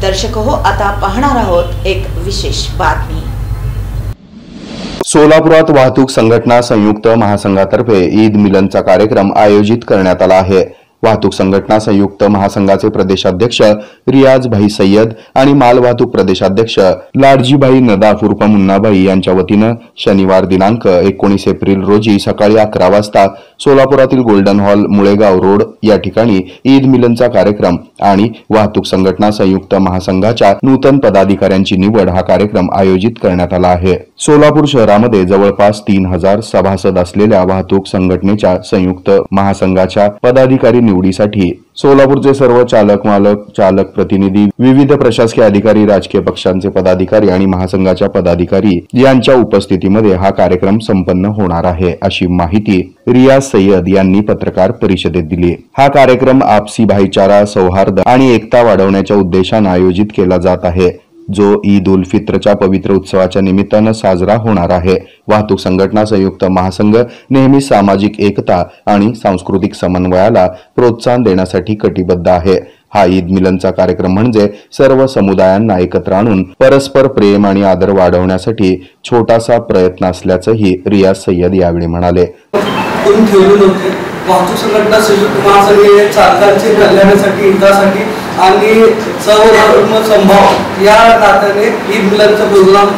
दर्शक हो, आता पाहणार आहोत एक विशेष बातमी। सोलापुरात वाहतूक संघटना संयुक्त महासंघातर्फे ईद मिलनचा कार्यक्रम आयोजित करण्यात आला आहे। वाहतूक संघटना संयुक्त महासंघाचे प्रदेशाध्यक्ष रियाज भाई सय्यद आणि माल वाहतूक प्रदेशाध्यक्ष लाडजीभाई नदाफ उर्फ मुन्नाभाई यांच्या वतीनं शनिवार दिनांक 19 एप्रिल रोजी सकाळी 11 वाजता सोलापुरातील गोल्डन हॉल मुळेगाव रोड या ठिकाणी ईद मिलनचा कार्यक्रम आणि वाहतूक संघटना संयुक्त महासंघाच्या नूतन पदाधिकाऱ्यांची निवड हा कार्यक्रम आयोजित करण्यात आला आहे। सोलापूर शहरामध्ये जवळपास 3000 सभासद असलेल्या वाहतूक संघटनेच्या संयुक्त महासंघाच्या पदाधिकारी निवडीसाठी सोलापूरचे सर्व चालक मालक चालक प्रतिनिधी विविध प्रशासकीय अधिकारी राजकीय पक्षांचे पदाधिकारी आणि महासंघाच्या पदाधिकारी यांच्या उपस्थितीमध्ये हा कार्यक्रम संपन्न होणार आहे, अशी माहिती रियाज सय्यद यांनी पत्रकार परिषदेत दिली। हा कार्यक्रम आपसी भाईचारा, सौहार्द आणि एकता वाढवण्याच्या उद्देशाने आयोजित केला जात आहे, जो ईद उल फित्रच्या पवित्र उत्सवाच्या निमित्ताने साजरा होणार आहे। वाहतूक संघटना संयुक्त महासंघ नेहमी सामाजिक एकता आणि सांस्कृतिक समन्वयाला प्रोत्साहन देण्यासाठी कटिबद्ध आहे। हा ईद मिलनचा कार्यक्रम म्हणजे सर्व समुदायांना एकत्र आणून परस्पर प्रेम आणि आदर वाढवण्यासाठी छोटासा प्रयत्न असल्याचंही रियाज सय्यद यावेळी म्हणाले। वाहतूक संघटना संयुक्त महासंघ चालकांच्या कल्याणासाठी, हितासाठी आणि सर्व धर्म समभाव या नात्याने ईद मिलनचा प्रोग्राम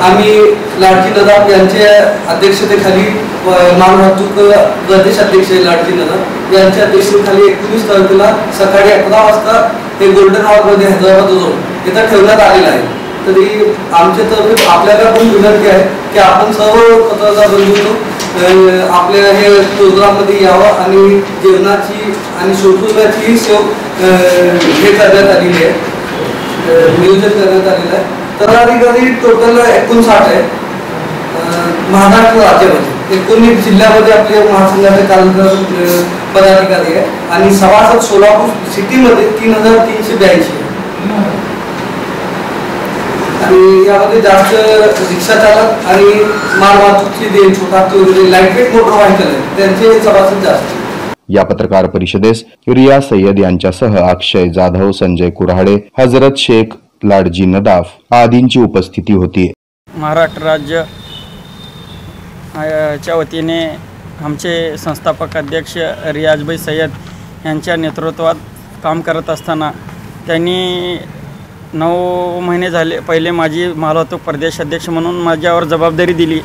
आम्ही लाडकी नदाफ यांच्या अध्यक्षतेखाली माल वाहतूक प्रदेश अध्यक्ष लाडकी नदाफ यांच्या अध्यक्षतेखाली 19 तारखेला सकाळी 11 वाजता हे गोल्डन हॉलमध्ये हैदराबाद रोड इथं ठेवण्यात आलेलं आहे। तरी आमच्यातर्फे आपल्याला पण विनंती आहे की आपण सर्व पत्रकार बंधूंनो आपल्या हे प्रोग्राम मध्ये यावं आणि जेवणाची आणि शोधण्याची हे करण्यात आलेली आहे, नियोजन करण्यात आलेलं आहे। पदाधिकारी टोटल 59 आहे महाराष्ट्र राज्यामध्ये, 19 जिल्ह्यामध्ये आपल्या महासंघाचे कार्यक्रम पदाधिकारी आहे आणि सभासद सोलापूर सिटीमध्ये 3382 आहे आणि यामध्ये जास्त रिक्षा चालक आणि माल वाहतूकची छोटा लाईटवेट मोटर व्हेकल आहे त्यांचे सभासद जास्त। या पत्रकार परिषदेस रियाज सय्यद यांच्यासह अक्षय जाधव, संजय कुऱ्हाडे, हजरत शेख, लाडजी नदाफ आदींची उपस्थिती होती। महाराष्ट्र राज्य च्या वतीने आमचे संस्थापक अध्यक्ष रियाज भाई सय्यद यांच्या नेतृत्वात काम करत असताना त्यांनी 9 महिने झाले पहिले माझी माल वाहतूक प्रदेश अध्यक्ष म्हणून माझ्यावर जबाबदारी दिली।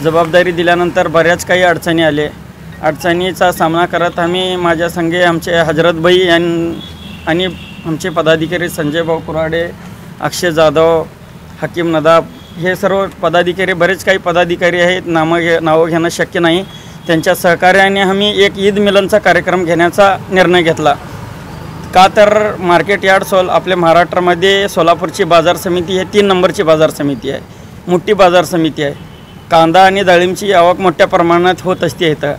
जबाबदारी दिल्यानंतर बऱ्याच काही अडचणी आले। अडचणीचा सामना करत आम्ही माझ्या संघे आमचे हजरत भाई आणि आमचे पदाधिकारी संजय भाऊ कुऱ्हाडे, अक्षय जाधव, हकीम नदाफ हे सर्व पदाधिकारी, बरेच काही पदाधिकारी आहेत, नावं घेणं शक्य नाही, त्यांच्या सहकार्याने आम्ही एक ईद मिलनचा कार्यक्रम घेण्याचा निर्णय घेतला। का तर मार्केट यार्ड आपल्या महाराष्ट्रामध्ये सोलापूरची बाजार समिती हे 3 नंबरची बाजार समिती आहे, मोठी बाजार समिती आहे। कांदा आणि डाळिंबची आवक मोठ्या प्रमाणात होत असते इथं।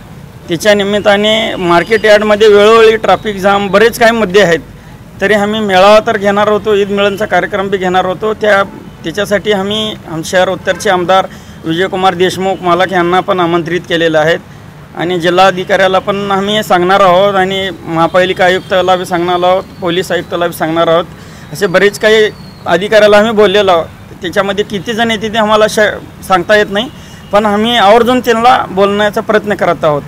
त्याच्या निमित्ताने मार्केट यार्डमध्ये वेळोवेळी ट्रॅफिक जाम, बरेच काही मुद्दे आहेत। तरी आम्ही मेळावा तर घेणार होतो, ईद मिलनचा कार्यक्रम बी घेणार होतो। त्याच्यासाठी आम्ही शहर उत्तरचे आमदार विजयकुमार देशमुख मालक यांना पण आमंत्रित केलेलं आहे आणि जिल्हाधिकाऱ्याला पण आम्ही सांगणार आहोत आणि महापालिका आयुक्ताला बी सांगणार आहोत, पोलीस आयुक्ताला बी सांगणार आहोत। असे बरेच काही अधिकाऱ्याला आम्ही बोललेलो आहोत। त्याच्यामध्ये किती जण येते ते आम्हाला सांगता येत नाही, पण आम्ही आवर्जून त्यांना बोलण्याचा प्रयत्न करत आहोत।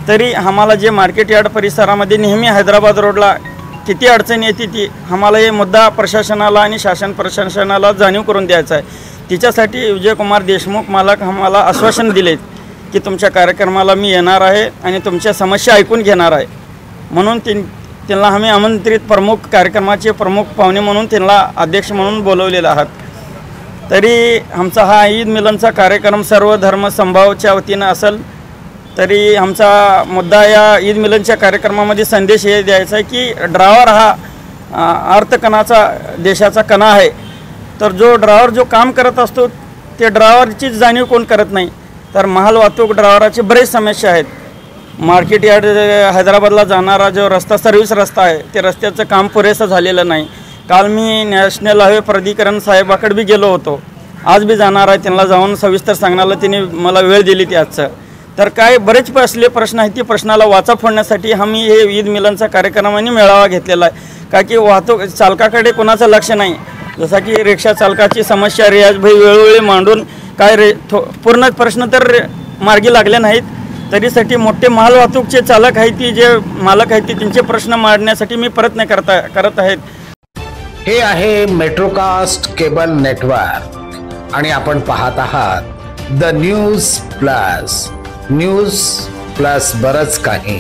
तरी आम्हाला जे मार्केट यार्ड परिसरामध्ये नेहमी हैदराबाद रोडला किती अडचणी येते ती आम्हाला हे मुद्दा प्रशासनाला आणि शासन प्रशासनाला जाणीव करून द्यायचा आहे। तिच्यासाठी विजयकुमार देशमुख मालक आम्हाला आश्वासन दिले की तुमच्या कार्यक्रमाला मी येणार आहे आणि तुमच्या समस्या ऐकून घेणार आहे, म्हणून त्यांना आम्ही आमंत्रित प्रमुख कार्यक्रमाचे प्रमुख पाहुणे म्हणून त्यांना अध्यक्ष म्हणून बोलवलेला आहात। तरी आमचा हा ईद मिलनचा कार्यक्रम सर्व धर्म समभावाच्या वतीनं असेल। तरी आमचा मुद्दा या ईद मिलनच्या कार्यक्रमामध्ये संदेश हे द्यायचा आहे की ड्रायव्हर हा अर्थकणाचा देशाचा कणा आहे। तर जो ड्रायव्हर जो काम करत असतो ते ड्रायव्हरचीच जाणीव कोण करत नाही। तर माल वाहतूक ड्रायव्हराची बरेच समस्या आहेत। मार्केट यार्ड हैदराबादला जाणारा जो रस्ता सर्व्हिस रस्ता आहे ते रस्त्याचं काम पुरेसं झालेलं नाही। काल मी नॅशनल हायवे प्राधिकरण साहेबाकडे बी गेलो होतो, आज बी जाणार आहे, त्यांना जाऊन सविस्तर सांगण्याला त्यांनी मला वेळ दिली ती आजचं। तर काय बरेच असले प्रश्न आहेत, ती प्रश्नाला वाचा फोडण्यासाठी आम्ही हे ईद मिलनचा कार्यक्रम आणि मेळावा घेतलेला आहे। का की वाहतूक चालकाकडे कोणाचं लक्ष नाही. जसं की रिक्षा चालकाची समस्या रियाजभाई वेळोवेळी मांडून काय पूर्ण प्रश्न तर मार्गी लागले नाहीत. तरीसाठी मोठे माल वाहतूकचे चालक आहेत ती जे मालक आहेत त्यांचे प्रश्न मांडण्यासाठी मी प्रयत्न करत आहेत. हे आहे मेट्रोकास्ट केबल नेटवर्क आणि आपण पाहत आहात द न्यूज प्लस बरंच काही.